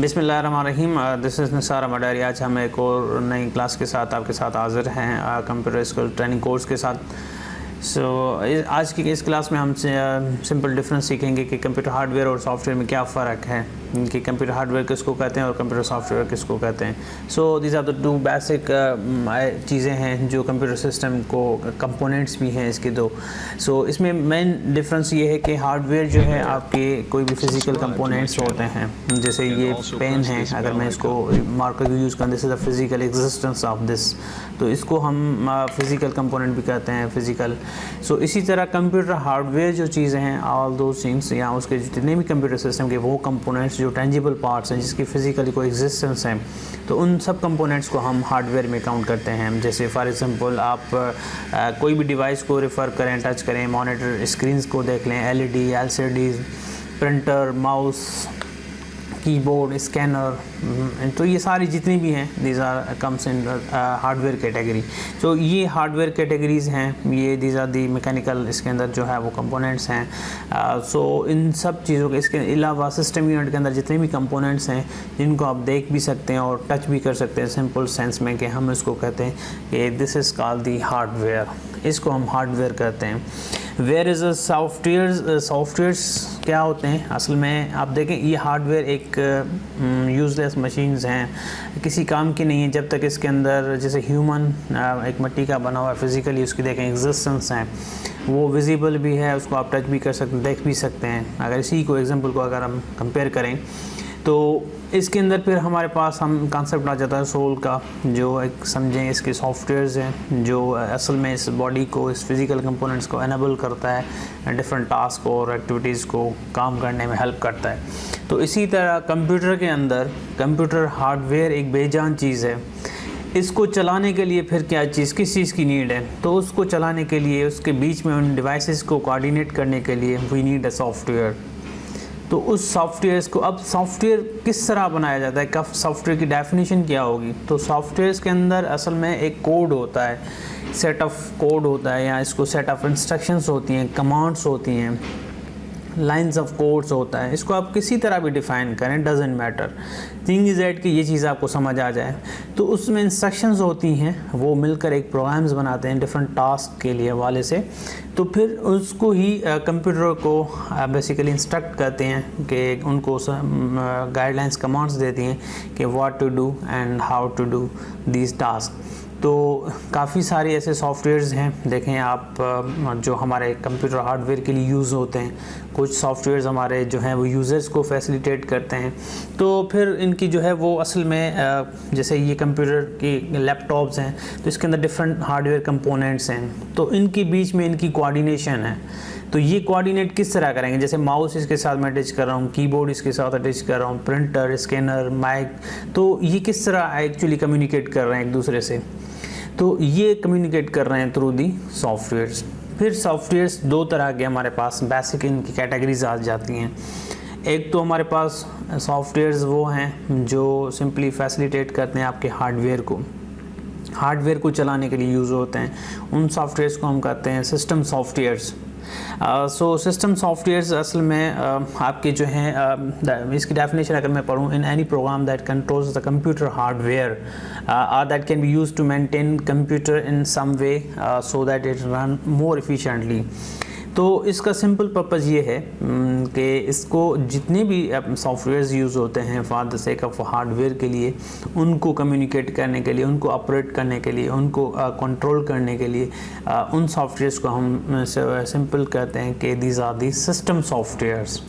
बिस्मिल्लाहिर्रहमानिर्रहीम। This is Nisar Madari. आज हम एक और नई क्लास के साथ आपके साथ हाज़िर हैं कंप्यूटर स्किल ट्रेनिंग कोर्स के साथ। आज की इस क्लास में हम सिंपल डिफरेंस सीखेंगे कि कंप्यूटर हार्डवेयर और सॉफ्टवेयर में क्या फ़र्क है, कि कंप्यूटर हार्डवेयर किसको कहते हैं और कंप्यूटर सॉफ्टवेयर किसको कहते हैं। So these are the two basic चीज़ें हैं जो कंप्यूटर सिस्टम को कंपोनेंट्स भी हैं इसके दो। सो इसमें मेन डिफरेंस ये है कि हार्डवेयर जो है आपके कोई भी फिज़िकल कंपोनेंट्स होते हैं, जैसे ये पेन है, अगर मैं इसको मार्कर को यूज़ करूँ, this is the physical existence of this, तो इसको हम फिज़िकल कंपोनेंट भी कहते हैं, फिज़िकल। सो इसी तरह कंप्यूटर हार्डवेयर जो चीज़ें हैं, ऑल दो थिंग्स, या उसके जितने भी कंप्यूटर सिस्टम के वो कंपोनेंट्स जो टेंजिबल पार्ट्स हैं, जिसकी फ़िज़िकली कोई एग्जिस्टेंस है, तो उन सब कंपोनेंट्स को हम हार्डवेयर में काउंट करते हैं। जैसे फॉर एग्जांपल आप कोई भी डिवाइस को रेफ़र करें, टच करें, मॉनिटर स्क्रीन्स को देख लें, LED, LCD, printer, mouse, keyboard, scanner, तो ये सारी जितनी भी हैं these are comes in hardware category. तो ये हार्डवेयर कैटेगरीज़ हैं, ये दीज आर दी मैकेनिकल, इसके अंदर जो है वो कंपोनेंट्स हैं। सो इन सब चीज़ों के इसके अलावा सिस्टम यूनिट के अंदर जितने भी कंपोनेंट्स हैं जिनको आप देख भी सकते हैं और टच भी कर सकते हैं सिंपल सेंस में, कि हम इसको कहते हैं कि this is called the hardware, इसको हम हार्डवेयर कहते हैं। वेयर इज़ सॉफ्टवेयर्स क्या होते हैं? असल में आप देखें, ये हार्डवेयर एक यूज़लेस मशीन्स हैं, किसी काम की नहीं है जब तक इसके अंदर, जैसे ह्यूमन एक मिट्टी का बना हुआ है, फिज़िकली उसकी देखें एग्जिस्टेंस है, वो विजिबल भी है, उसको आप टच भी कर सकते, देख भी सकते हैं। अगर इसी को एग्जांपल को अगर हम कंपेयर करें तो इसके अंदर फिर हमारे पास हम कॉन्सेप्ट आ जाता है सोल का, जो एक समझें इसके सॉफ्टवेयर्स हैं जो असल में इस बॉडी को, इस फिज़िकल कंपोनेंट्स को एनेबल करता है, डिफरेंट टास्क और एक्टिविटीज़ को काम करने में हेल्प करता है। तो इसी तरह कंप्यूटर के अंदर कंप्यूटर हार्डवेयर एक बेजान चीज़ है। इसको चलाने के लिए फिर क्या चीज़, किस चीज़ की नीड है? तो उसको चलाने के लिए, उसके बीच में उन डिवाइसेस को कोऑर्डिनेट करने के लिए वी नीड अ सॉफ्टवेयर। तो उस सॉफ्टवेयर्स को, अब सॉफ्टवेयर किस तरह बनाया जाता है, कब सॉफ्टवेयर की डेफिनेशन क्या होगी? तो सॉफ्टवेयर्स के अंदर असल में एक कोड होता है, सेट ऑफ कोड होता है, या इसको सेट ऑफ इंस्ट्रक्शंस होती हैं, कमांड्स होती हैं, लाइंस ऑफ कोड्स होता है। इसको आप किसी तरह भी डिफ़ाइन करें, doesn't matter, thing is that कि ये चीज़ आपको समझ आ जाए। तो उसमें इंस्ट्रक्शंस होती हैं, वो मिलकर एक प्रोग्राम्स बनाते हैं डिफरेंट टास्क के लिए वाले से। तो फिर उसको ही कंप्यूटर को बेसिकली इंस्ट्रक्ट करते हैं, कि उनको गाइडलाइंस, कमांड्स देती हैं कि what to do and how to do these task. तो काफ़ी सारे ऐसे सॉफ्टवेयर्स हैं, देखें आप, जो हमारे कंप्यूटर हार्डवेयर के लिए यूज़ होते हैं। कुछ सॉफ्टवेयर्स हमारे जो हैं वो यूज़र्स को फैसिलिटेट करते हैं। तो फिर इनकी जो है वो असल में, जैसे ये कंप्यूटर के लैपटॉप्स हैं, तो इसके अंदर डिफरेंट हार्डवेयर कंपोनेंट्स हैं, तो इनके बीच में इनकी कोऑर्डिनेशन है। तो ये कोऑर्डिनेट किस तरह करेंगे? जैसे माउस इसके साथ मैं अटैच कर रहा हूँ, कीबोर्ड इसके साथ अटैच कर रहा हूँ, प्रिंटर, स्कैनर, माइक, तो ये किस तरह एक्चुअली कम्युनिकेट कर रहे हैं एक दूसरे से? तो ये कम्युनिकेट कर रहे हैं थ्रू दी सॉफ्टवेयर्स। फिर सॉफ्टवेयर्स दो तरह के हमारे पास बेसिक इनकी कैटेगरीज आ जाती हैं। एक तो हमारे पास सॉफ्टवेयर्स वो हैं जो सिंपली फैसिलिटेट करते हैं आपके हार्डवेयर को चलाने के लिए यूज़ होते हैं। उन सॉफ्टवेयर्स को हम कहते हैं system softwares. So system softwares असल में आपके जो हैं, इसकी डेफिनेशन अगर मैं पढ़ूँ, in any program that controls the computer hardware or that can be used to maintain computer in some way so that it run more efficiently। तो इसका सिंपल पर्पज़ ये है कि इसको जितने भी सॉफ्टवेयर्स यूज़ होते हैं for the sake of hardware के लिए, उनको कम्युनिकेट करने के लिए, उनको ऑपरेट करने के लिए, उनको कंट्रोल करने के लिए, उन सॉफ्टवेयर्स को हम सिंपल कहते हैं कि these are the system softwares.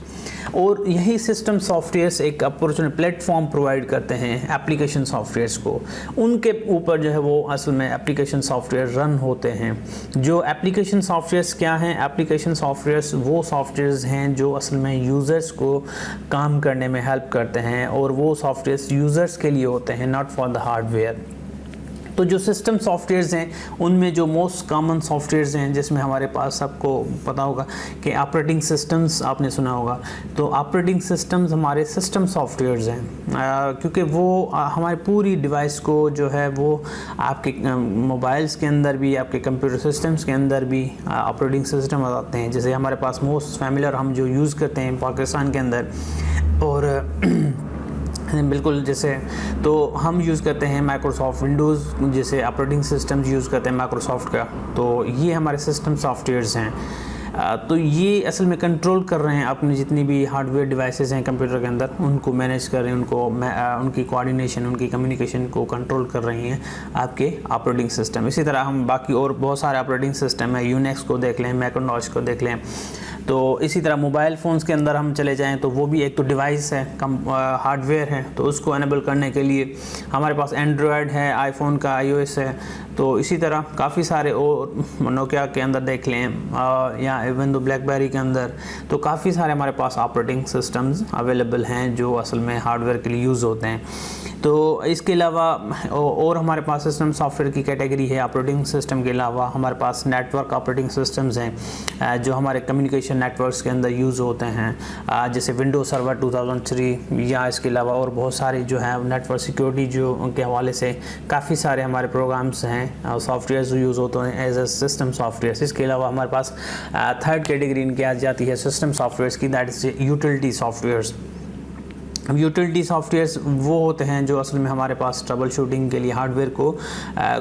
और यही सिस्टम सॉफ्टवेयर्स एक अपॉर्चुनिटी प्लेटफॉर्म प्रोवाइड करते हैं एप्लीकेशन सॉफ्टवेयर्स को। उनके ऊपर जो है वो असल में एप्लीकेशन सॉफ्टवेयर रन होते हैं। जो एप्लीकेशन सॉफ्टवेयर्स क्या हैं? एप्लीकेशन सॉफ्टवेयर्स वो सॉफ्टवेयर्स हैं जो असल में यूज़र्स को काम करने में हेल्प करते हैं, और वो सॉफ्टवेयर्स यूज़र्स के लिए होते हैं, नॉट फॉर द हार्डवेयर। तो जो सिस्टम सॉफ्टवेयर्स हैं, उनमें जो मोस्ट कॉमन सॉफ्टवेयर्स हैं, जिसमें हमारे पास सबको पता होगा कि ऑपरेटिंग सिस्टम्स आपने सुना होगा। तो ऑपरेटिंग सिस्टम्स हमारे सिस्टम सॉफ्टवेयर्स हैं, क्योंकि वो हमारी पूरी डिवाइस को जो है वो आपके मोबाइल्स के अंदर भी, आपके कंप्यूटर सिस्टम्स के अंदर भी ऑपरेटिंग सिस्टम आते हैं। जैसे हमारे पास मोस्ट फैमिलियर हम जो यूज़ करते हैं पाकिस्तान के अंदर, और बिल्कुल, जैसे तो हम यूज़ करते हैं माइक्रोसॉफ्ट विंडोज़ जैसे ऑपरेटिंग सिस्टम्स यूज़ करते हैं माइक्रोसॉफ्ट का, तो ये हमारे सिस्टम सॉफ्टवेयर्स हैं। तो ये असल में कंट्रोल कर रहे हैं अपनी जितनी भी हार्डवेयर डिवाइसेस हैं कंप्यूटर के अंदर, उनको मैनेज कर रहे हैं, उनकी कोऑर्डिनेशन, उनकी कम्युनिकेशन को कंट्रोल कर रही हैं आपके ऑपरेटिंग सिस्टम। इसी तरह हम बाकी और बहुत सारे ऑपरेटिंग सिस्टम है, यूनिक्स को देख लें, मैकिन्टॉश को देख लें। तो इसी तरह मोबाइल फ़ोन्स के अंदर हम चले जाएं तो वो भी एक तो डिवाइस है, हार्डवेयर है, तो उसको एनेबल करने के लिए हमारे पास एंड्रॉयड है, आईफोन का iOS है। तो इसी तरह काफ़ी सारे और नोकिया के अंदर देख लें या इवन तो ब्लैकबेरी के अंदर, तो काफ़ी सारे हमारे पास ऑपरेटिंग सिस्टम्स अवेलेबल हैं जो असल में हार्डवेयर के लिए यूज़ होते हैं। तो इसके अलावा और हमारे पास सिस्टम सॉफ्टवेयर की कैटेगरी है। ऑपरेटिंग सिस्टम के अलावा हमारे पास नेटवर्क ऑपरेटिंग सिस्टम्स हैं जो हमारे कम्युनिकेशन नेटवर्क्स के अंदर यूज़ होते हैं, जैसे विंडोज सर्वर 2003, या इसके अलावा और बहुत सारे जो है नेटवर्क सिक्योरिटी जो उनके हवाले से काफ़ी सारे हमारे प्रोग्राम्स हैं, सॉफ्टवेयर जो यूज़ होते हैं एज ए सिस्टम सॉफ्टवेयर। इसके अलावा हमारे पास थर्ड कैटेगरी इनकी आ जाती है सिस्टम सॉफ्टवेयर्स की, दैट इज़ यूटिलिटी सॉफ्टवेयर्स। अब यूटिलिटी सॉफ्टवेयर्स वो होते हैं जो असल में हमारे पास ट्रबल शूटिंग के लिए हार्डवेयर को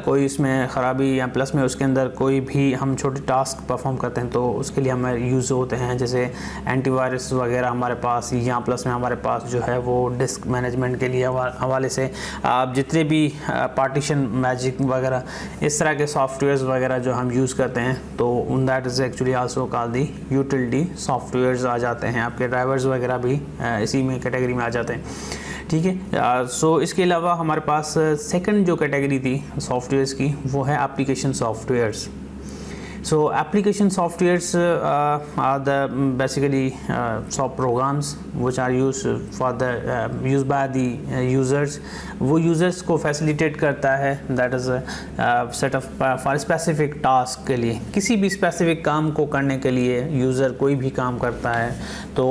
कोई इसमें ख़राबी या प्लस में उसके अंदर कोई भी हम छोटे टास्क परफॉर्म करते हैं तो उसके लिए हमें यूज़ होते हैं, जैसे एंटीवायरस वगैरह हमारे पास, या प्लस में हमारे पास जो है वो डिस्क मैनेजमेंट के लिए हवाले से आप जितने भी पार्टीशन मैजिक वगैरह इस तरह के सॉफ्टवेयर्स वगैरह जो हम यूज़ करते हैं, तो उन that is actually also called the utility softwares आ जाते हैं। आपके ड्राइवर्स वगैरह भी इसी में कैटेगरी में जाते हैं, ठीक है। सो इसके अलावा हमारे पास सेकंड जो कैटेगरी थी सॉफ्टवेयर्स की वो है application softwares. So application softwares are the basically soft programs which are used for the used by the users। वो users को facilitate करता है, that is set of for specific task के लिए, किसी भी specific काम को करने के लिए user कोई भी काम करता है तो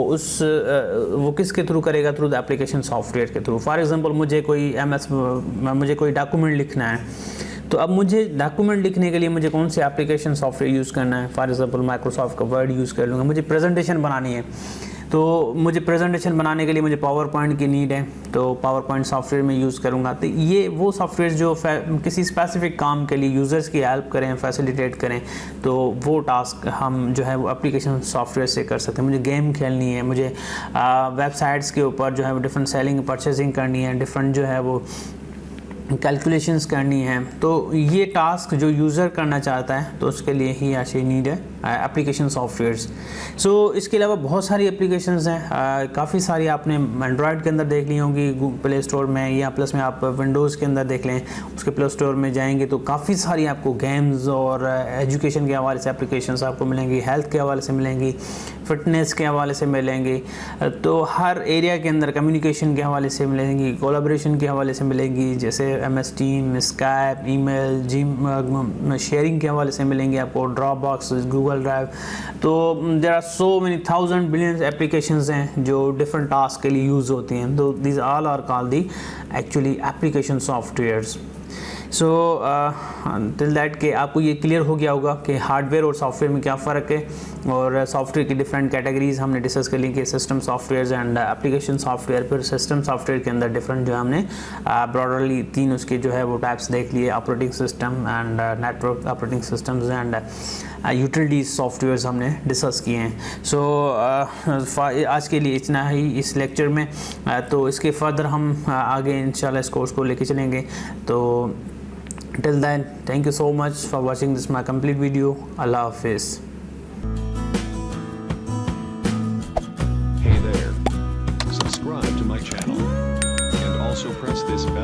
वो किसके थ्रू करेगा, थ्रू द एप्लीकेशन सॉफ्टवेयर के थ्रू। फॉर एग्जांपल मुझे कोई डॉक्यूमेंट लिखना है, तो अब मुझे डॉक्यूमेंट लिखने के लिए मुझे कौन से एप्लीकेशन सॉफ्टवेयर यूज़ करना है। फॉर एग्जांपल माइक्रोसॉफ्ट का वर्ड यूज़ कर लूँगा। मुझे प्रेजेंटेशन बनानी है, तो मुझे प्रेजेंटेशन बनाने के लिए मुझे पावर पॉइंट की नीड है, तो पावर पॉइंट सॉफ्टवेयर में यूज़ करूँगा। तो ये वो सॉफ्टवेयर जो किसी स्पेसिफिक काम के लिए यूज़र्स की हेल्प करें, फैसिलिटेट करें, तो वो टास्क हम जो है वो एप्लीकेशन सॉफ्टवेयर से कर सकते हैं। मुझे गेम खेलनी है, मुझे वेबसाइट्स के ऊपर जो है वो डिफरेंट सेलिंग परचेजिंग करनी है, डिफरेंट जो है वो कैलकुलेशंस करनी है, तो ये टास्क जो यूज़र करना चाहता है तो उसके लिए ही एक्चुअली नीड है एप्लीकेशन सॉफ्टवेयर्स। सो इसके अलावा बहुत सारी एप्लीकेशंस हैं, काफ़ी सारी आपने एंड्रॉयड के अंदर देख ली होंगी प्ले स्टोर में, या प्लस में आप विंडोज़ के अंदर देख लें, उसके प्ले स्टोर में जाएंगे तो काफ़ी सारी आपको गेम्स और एजुकेशन के हवाले से एप्लीकेशंस आपको मिलेंगी, हेल्थ के हवाले से मिलेंगी, फिटनेस के हवाले से मिलेंगी, तो हर एरिया के अंदर कम्युनिकेशन के हवाले से मिलेंगी, कोलैबोरेशन के हवाले से मिलेंगी, जैसे MS टीम, स्काइप, ईमेल, जिम शेयरिंग के हवाले से मिलेंगे आपको, ड्रॉपबॉक्स, गूगल ड्राइव। तो there are so many thousand billions applications हैं जो डिफरेंट टास्क के लिए यूज़ होती हैं, तो this all are called the actually application softwares. So till that कि आपको ये क्लियर हो गया होगा कि हार्डवेयर और सॉफ्टवेयर में क्या फ़र्क है, और सॉफ्टवेयर की डिफरेंट कैटेगरीज हमने डिस्कस कर ली कि system software and application software. फिर सिस्टम सॉफ्टवेयर के अंदर डिफरेंट जो हमने ब्रॉडरली 3 उसके जो है वो टाइप्स देख लिए, operating system and network operating systems and utility softwares हमने डिस्कस किए हैं। सो आज के लिए इतना ही इस लेक्चर में, तो इसके फर्दर हम आगे इंशाल्लाह इस कोर्स को लेके चलेंगे। तो till then, thank you so much for watching this my complete video. Allah Hafiz. Hey there. Subscribe to my channel and also press this bell